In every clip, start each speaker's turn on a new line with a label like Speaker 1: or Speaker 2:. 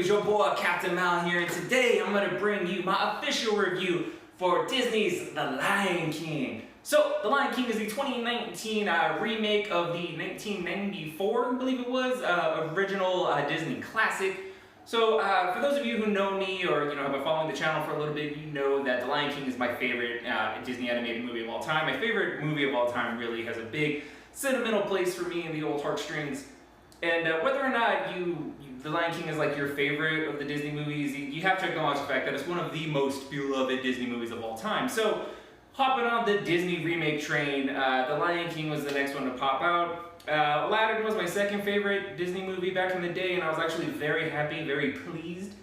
Speaker 1: your boy Captain Mal here, and today I'm going to bring you my official review for Disney's The Lion King. So, The Lion King is the 2019 remake of the 1994, I believe it was, original Disney classic. So, for those of you who know me or have been following the channel for a little bit, you know that The Lion King is my favorite Disney animated movie of all time. My favorite movie of all time really has a big sentimental place for me in the old heartstrings. And whether or not The Lion King is like your favorite of the Disney movies, you have to acknowledge the fact that it's one of the most beloved Disney movies of all time. So, hopping on the Disney remake train, The Lion King was the next one to pop out. Aladdin was my second favorite Disney movie back in the day, and I was actually very happy, very pleased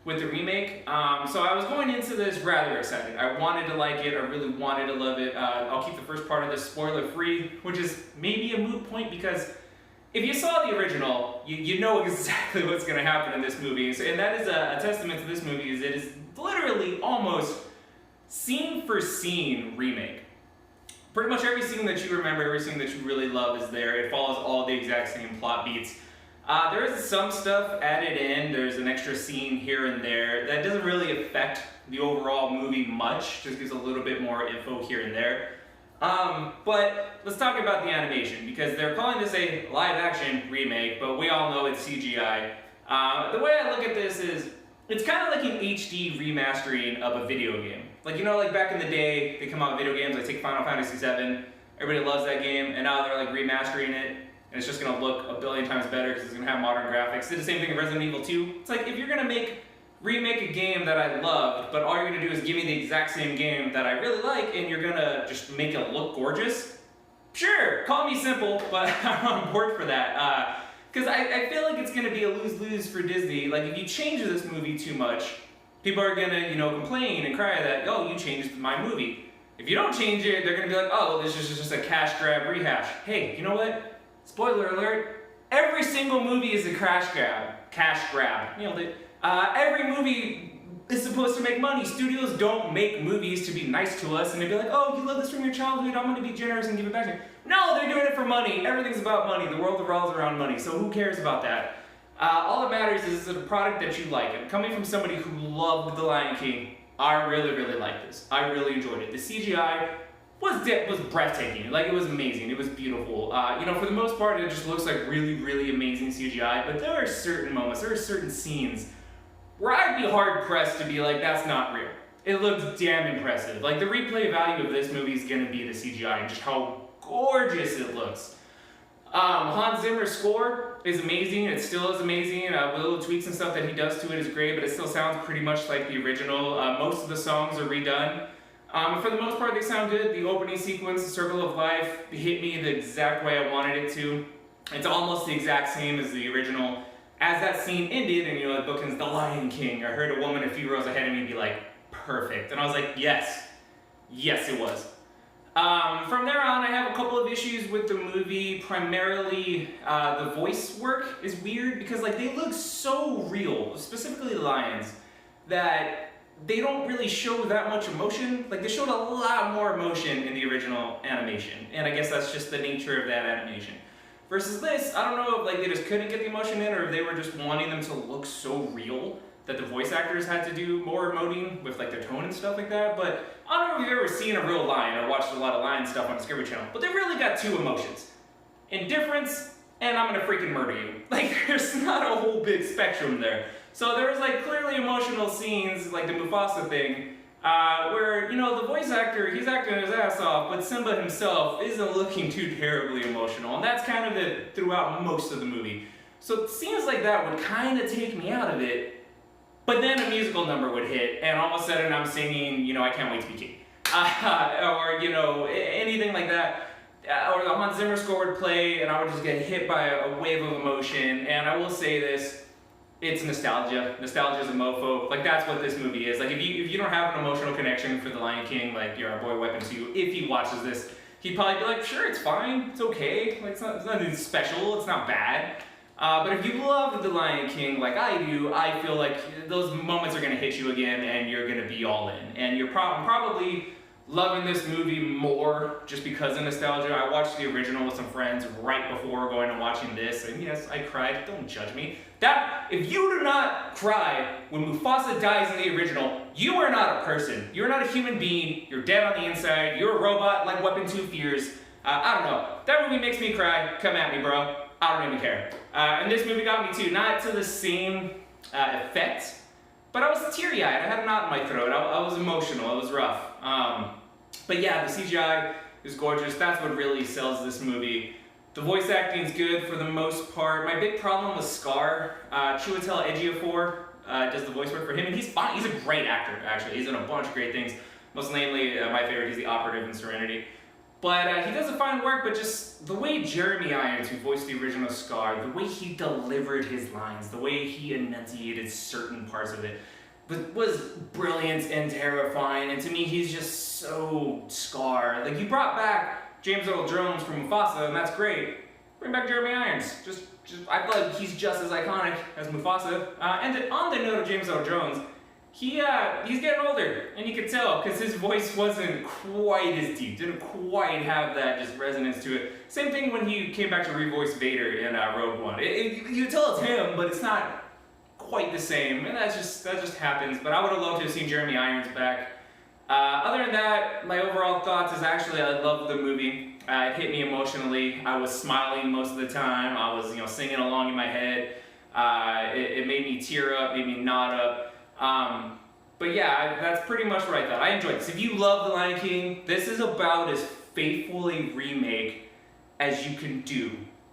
Speaker 1: with the remake. So I was going into this rather excited. I wanted to like it, I really wanted to love it. I'll keep the first part of this spoiler free, which is maybe a moot point because if you saw the original, you know exactly what's going to happen in this movie. And that is a testament to this movie, is it is literally almost scene for scene remake. Pretty much every scene that you remember, every scene that you really love is there. It follows all the exact same plot beats. There is some stuff added in. There's an extra scene here and there that doesn't really affect the overall movie much, just gives a little bit more info here and there. But let's talk about the animation, because they're calling this a live action remake, but we all know it's CGI. The way I look at this is, it's kind of like an HD remastering of a video game. Like, like back in the day, they come out with video games, like take Final Fantasy VII, everybody loves that game, and now they're like remastering it, and it's just gonna look a billion times better because it's gonna have modern graphics. Did the same thing in Resident Evil 2. It's like, if you're gonna remake a game that I loved, but all you're gonna do is give me the exact same game that I really like, and you're gonna just make it look gorgeous, sure, call me simple, but I'm on board for that. Because I feel like it's gonna be a lose-lose for Disney. Like, if you change this movie too much, people are gonna, complain and cry that, oh, you changed my movie. If you don't change it, they're gonna be like, oh, this is just a cash grab rehash. Hey, you know what? Spoiler alert, every single movie is a cash grab. Every movie is supposed to make money. Studios don't make movies to be nice to us and they'd be like, oh, you love this from your childhood, I'm gonna be generous and give it back to you. No, they're doing it for money. Everything's about money. The world revolves around money, so who cares about that? All that matters is it's a product that you like. And coming from somebody who loved The Lion King, I really, really like this. I really enjoyed it. The CGI was breathtaking. Like, it was amazing. It was beautiful. For the most part, it just looks like really, really amazing CGI, but there are certain moments, there are certain scenes where I'd be hard-pressed to be like, that's not real. It looks damn impressive. Like, the replay value of this movie is gonna be the CGI and just how gorgeous it looks. Hans Zimmer's score is amazing. It still is amazing. The little tweaks and stuff that he does to it is great, but it still sounds pretty much like the original. Most of the songs are redone. For the most part, they sound good. The opening sequence, The Circle of Life, hit me the exact way I wanted it to. It's almost the exact same as the original. As that scene ended, and the bookends The Lion King, I heard a woman a few rows ahead of me be like, perfect. And I was like, yes. Yes, it was. From there on, I have a couple of issues with the movie. Primarily, the voice work is weird because they look so real, specifically the lions, that they don't really show that much emotion. Like, they showed a lot more emotion in the original animation, and I guess that's just the nature of that animation. Versus this, I don't know if they just couldn't get the emotion in, or if they were just wanting them to look so real that the voice actors had to do more emoting with their tone and stuff like that. But I don't know if you've ever seen a real lion or watched a lot of lion stuff on Discovery Channel, but they really got two emotions: indifference and I'm gonna freaking murder you. There's not a whole big spectrum there. So there's clearly emotional scenes, like the Mufasa thing, where the voice actor, he's acting his ass off, but Simba himself isn't looking too terribly emotional, and that's kind of it throughout most of the movie. So scenes like that would kind of take me out of it. But then a musical number would hit, and all of a sudden I'm singing, I Can't Wait to Be King. Or, anything like that. Or the Hans Zimmer score would play, and I would just get hit by a wave of emotion. And I will say this, it's nostalgia. Nostalgia is a mofo. That's what this movie is. If you don't have an emotional connection for The Lion King, our boy Weapon 2, if he watches this, he'd probably be like, sure, it's fine, it's okay. It's nothing special, it's not bad. But if you love The Lion King like I do, I feel like those moments are going to hit you again and you're going to be all in. And you're probably loving this movie more just because of nostalgia. I watched the original with some friends right before going and watching this, and yes, I cried. Don't judge me. If you do not cry when Mufasa dies in the original, you are not a person. You're not a human being. You're dead on the inside. You're a robot like Weapon 2 Fears. I don't know. That movie makes me cry. Come at me, bro. I don't even care. And this movie got me too. Not to the same effect, but I was teary-eyed. I had a knot in my throat. I was emotional. It was rough. But yeah, the CGI is gorgeous. That's what really sells this movie. The voice acting is good for the most part. My big problem was Scar. Chiwetel Ejiofor does the voice work for him, and he's fine. He's a great actor, actually. He's in a bunch of great things. Most namely, my favorite, he's the operative in Serenity. But he does a fine work, but just the way Jeremy Irons, who voiced the original Scar, the way he delivered his lines, the way he enunciated certain parts of it, was brilliant and terrifying. And to me, he's just so Scar. Like, you brought back James Earl Jones from Mufasa, and that's great. Bring back Jeremy Irons. I feel like he's just as iconic as Mufasa. And on the note of James Earl Jones, he's getting older, and you could tell because his voice wasn't quite as deep, didn't quite have that just resonance to it. Same thing when he came back to revoice Vader in Rogue One. You tell it's him, but it's not quite the same, and that just happens. But I would have loved to have seen Jeremy Irons back. Other than that, my overall thoughts is actually I loved the movie. It hit me emotionally. I was smiling most of the time. I was singing along in my head. It made me tear up, made me nod up. But yeah, that's pretty much what I thought. I enjoyed this. If you love The Lion King, this is about as faithful a remake as you can do.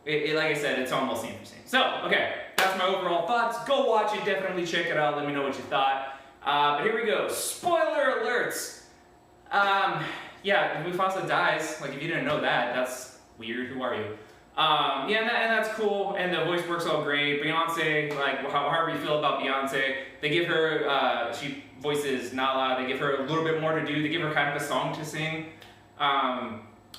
Speaker 1: Like I said, it's almost scene for scene. So, okay, that's my overall thoughts. Go watch it, definitely check it out, let me know what you thought. But here we go, spoiler alerts! Yeah, Mufasa dies, like if you didn't know that, that's weird, who are you? Yeah, and that's cool, and the voice works all great. Beyonce, like, however you feel about Beyonce, they give her, she voices Nala, they give her a little bit more to do, they give her kind of a song to sing.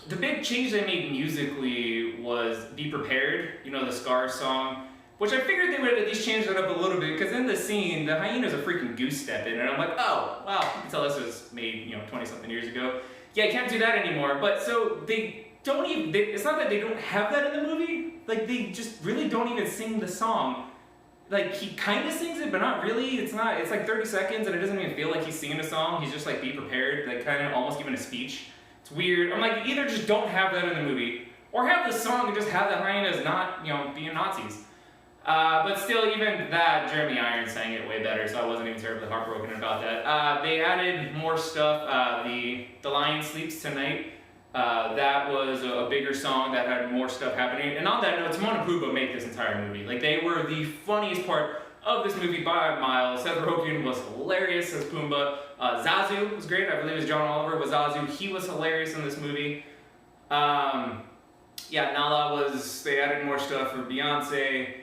Speaker 1: The big change they made musically was Be Prepared, the Scar song, which I figured they would at least change it up a little bit, because in the scene, the hyena's a freaking goose stepping, and I'm like, oh, wow, you can tell this was made, 20-something years ago. Yeah, you can't do that anymore, but so they don't even, it's not that they don't have that in the movie, like they just really don't even sing the song. Like he kind of sings it, but not really. It's like 30 seconds and it doesn't even feel like he's singing a song. He's just like, be prepared, like kind of almost giving a speech. It's weird. I'm like, either just don't have that in the movie, or have the song and just have the hyenas not, being Nazis. But still, even that, Jeremy Irons sang it way better, so I wasn't even terribly heartbroken about that. They added more stuff. The Lion Sleeps Tonight. That was a bigger song that had more stuff happening. And on that note, Timon and Pumbaa make this entire movie. Like, they were the funniest part of this movie by a mile. Seth Rogen was hilarious as Pumbaa. Zazu was great. I believe it was John Oliver was Zazu. He was hilarious in this movie. Yeah, Nala they added more stuff for Beyonce.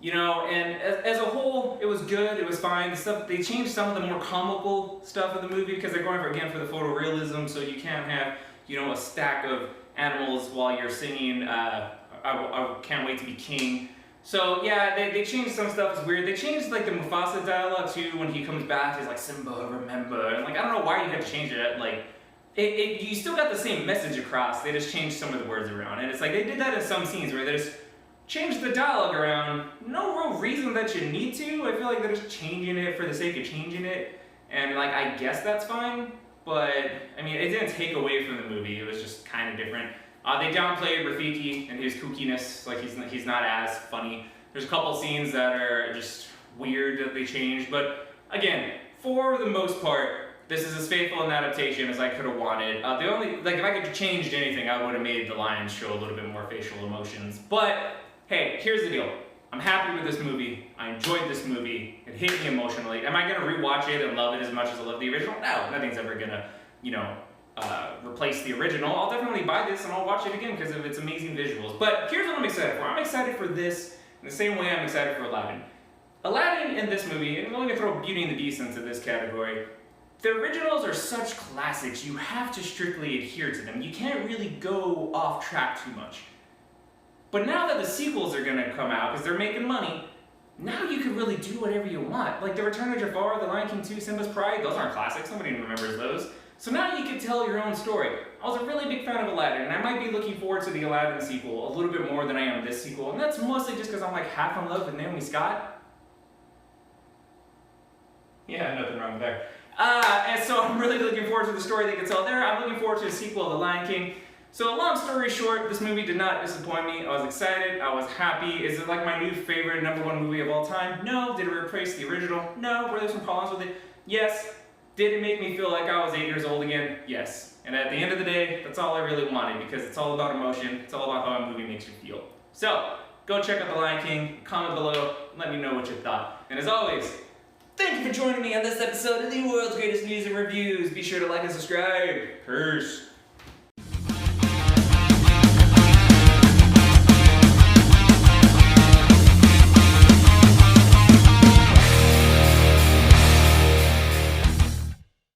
Speaker 1: And as a whole, it was good, it was fine. They changed some of the more comical stuff of the movie because they're going for the photorealism, so you can't have, a stack of animals while you're singing, I Can't Wait to Be King. So yeah, they changed some stuff, it's weird. They changed like the Mufasa dialogue too when he comes back, he's like, Simba, remember. And like, I don't know why you had to change it, like, you still got the same message across, they just changed some of the words around. And it's like, they did that in some scenes where they just change the dialogue around, no real reason that you need to. I feel like they're just changing it for the sake of changing it, and like I guess that's fine, but I mean it didn't take away from the movie, it was just kind of different. They downplayed Rafiki and his kookiness, like he's not as funny. There's a couple scenes that are just weird that they changed, but again, for the most part, this is as faithful an adaptation as I could have wanted. The only, like if I could have changed anything, I would have made the lions show a little bit more facial emotions, but hey, here's the deal. I'm happy with this movie. I enjoyed this movie. It hit me emotionally. Am I gonna rewatch it and love it as much as I love the original? No, nothing's ever gonna, replace the original. I'll definitely buy this and I'll watch it again because of its amazing visuals. But here's what I'm excited for. I'm excited for this in the same way I'm excited for Aladdin. Aladdin in this movie, and I'm only gonna throw Beauty and the Beast into this category, the originals are such classics, you have to strictly adhere to them. You can't really go off track too much. But now that the sequels are gonna come out, because they're making money, now you can really do whatever you want. Like The Return of Jafar, The Lion King 2, Simba's Pride, those aren't classics, nobody remembers those. So now you can tell your own story. I was a really big fan of Aladdin, and I might be looking forward to the Aladdin sequel a little bit more than I am this sequel, and that's mostly just because I'm like half in love with Naomi Scott. Yeah, nothing wrong there. And so I'm really looking forward to the story they can tell there. I'm looking forward to a sequel of The Lion King. So long story short, this movie did not disappoint me. I was excited, I was happy. Is it like my new favorite #1 movie of all time? No. Did it replace the original? No. Were there some problems with it? Yes. Did it make me feel like I was 8 years old again? Yes. And at the end of the day, that's all I really wanted, because it's all about emotion. It's all about how a movie makes you feel. So, go check out The Lion King, comment below, let me know what you thought. And as always, thank you for joining me on this episode of the world's greatest news and reviews. Be sure to like and subscribe. Peace.